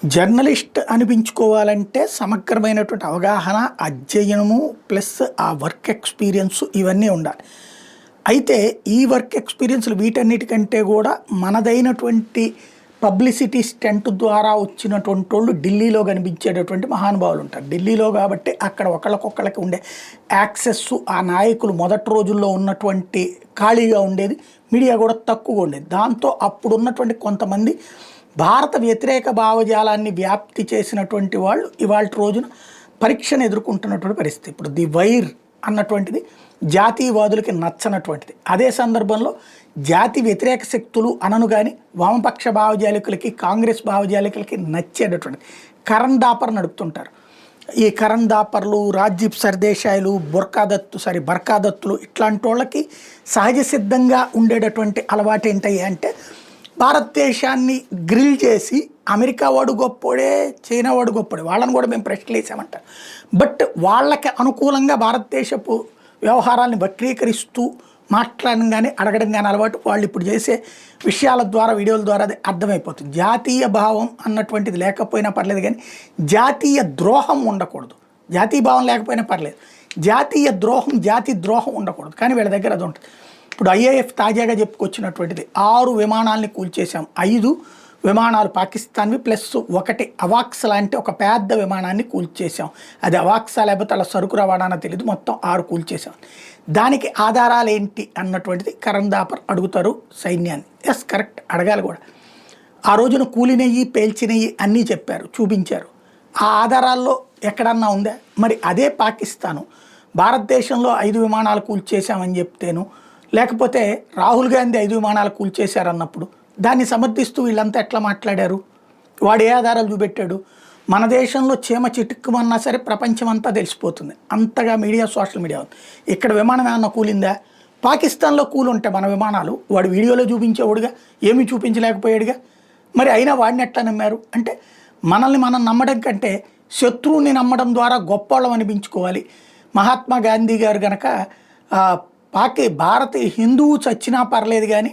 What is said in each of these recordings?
Journalist అనిపించుకోవాలంటే సమగ్రమైనటువంటి అవగాహన, అధ్యయనము ప్లస్ ఆ వర్క్ ఎక్స్‌పీరియన్స్ ఇవన్నీ ఉండాలి. అయితే ఈ వర్క్ ఎక్స్‌పీరియన్స్‌లు వీటన్నిటికంటే కూడా మనదైనటువంటి పబ్లిసిటీ స్టంట్ ద్వారా వచ్చినటువంటోళ్ళు ఢిల్లీలో కనిపించేటటువంటి మహానుభావులుంటారు. ఢిల్లీలో కాబట్టి అక్కడ ఒకళ్ళకొకళ్ళకి ఉండే యాక్సెస్సు ఆ నాయకులు మొదటి రోజుల్లో ఉన్నటువంటి ఖాళీగా ఉండేది. మీడియా కూడా తక్కువగా ఉండేది. దాంతో అప్పుడున్నటువంటి కొంతమంది భారత వ్యతిరేక భావజాలాన్ని వ్యాప్తి చేసినటువంటి వాళ్ళు ఇవాల్టి రోజున పరీక్షను ఎదుర్కొంటున్నటువంటి పరిస్థితి. ఇప్పుడు ది వైర్ అన్నటువంటిది జాతీయవాదులకి నచ్చనటువంటిది. అదే సందర్భంలో జాతి వ్యతిరేక శక్తులు అనను కానీ వామపక్ష భావజాలికులకి, కాంగ్రెస్ భావజాలికులకి నచ్చేటటువంటిది. కరణ్ దాపర్ నడుపుతుంటారు. ఈ కరణ్ దాపర్లు, రాజ్దీప్ సర్దేశాయిలు, బర్కాదత్తులు ఇట్లాంటి వాళ్ళకి సహజ సిద్ధంగా ఉండేటటువంటి అలవాటు ఏంటయ్యా అంటే భారతదేశాన్ని గ్రిల్ చేసి అమెరికా వాడు గొప్పోడే, చైనా వాడు గొప్పోడే, వాళ్ళని కూడా మేము ప్రశ్నలు వేసామంటారు. బట్ వాళ్ళకి అనుకూలంగా భారతదేశపు వ్యవహారాలను వక్రీకరిస్తూ మాట్లాడడం కానీ అడగడం కానీ అలవాటు. వాళ్ళు ఇప్పుడు చేసే విషయాల ద్వారా, వీడియోల ద్వారా అది అర్థమైపోతుంది. జాతీయ భావం అన్నటువంటిది లేకపోయినా పర్లేదు, కానీ జాతీయ ద్రోహం ఉండకూడదు. జాతీయ భావం లేకపోయినా పర్లేదు, జాతీయ ద్రోహం, జాతి ద్రోహం ఉండకూడదు. కానీ వీళ్ళ దగ్గర అది ఉంటుంది. ఇప్పుడు ఐఏఎఫ్ తాజాగా చెప్పుకొచ్చినటువంటిది 6 విమానాలని కూల్చేశాం. 5 విమానాలు పాకిస్తాన్వి ప్లస్ 1 అవాక్స్ లాంటి ఒక పెద్ద విమానాన్ని కూల్చేశాం. అది అవాక్సా లేకపోతే అలా సరుకు రవాణా తెలియదు, మొత్తం 6 కూల్చేశాం. దానికి ఆధారాలు ఏంటి అన్నటువంటిది కరణ్ దాపర్ అడుగుతారు సైన్యాన్ని. ఎస్, కరెక్ట్, అడగాలి కూడా. ఆ రోజున కూలినయ్యి, పేల్చినయ్యి అన్నీ చెప్పారు, చూపించారు. ఆ ఆధారాల్లో ఎక్కడన్నా ఉందా? మరి అదే పాకిస్తాను భారతదేశంలో 5 విమానాలు కూల్చేశామని చెప్తేను, లేకపోతే రాహుల్ గాంధీ 5 విమానాలు కూల్చేశారన్నప్పుడు దాన్ని సమర్థిస్తూ వీళ్ళంతా ఎట్లా మాట్లాడారు? వాడు ఏ ఆధారాలు చూపెట్టాడు? మన దేశంలో చీమ చిటుక్కుమన్నా సరే ప్రపంచమంతా తెలిసిపోతుంది, అంతగా మీడియా, సోషల్ మీడియా ఉంది. ఇక్కడ విమానం ఏమన్నా కూలిందా? పాకిస్తాన్లో కూలుంటే మన విమానాలు వాడు వీడియోలో చూపించేవాడుగా, ఏమీ చూపించలేకపోయాడుగా. మరి అయినా వాడిని ఎట్లా నమ్మారు అంటే, మనల్ని మనం నమ్మడం కంటే శత్రువుని నమ్మడం ద్వారా గొప్పవాళ్ళం అనిపించుకోవాలి. మహాత్మా గాంధీ గారు కనుక భారత హిందువు చచ్చినా పర్లేదు కానీ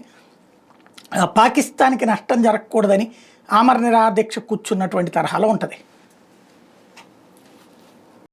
పాకిస్తాన్కి నష్టం జరగకూడదని ఆమర నిరాదీక్ష కూర్చున్నటువంటి తరహాలో ఉంటుంది.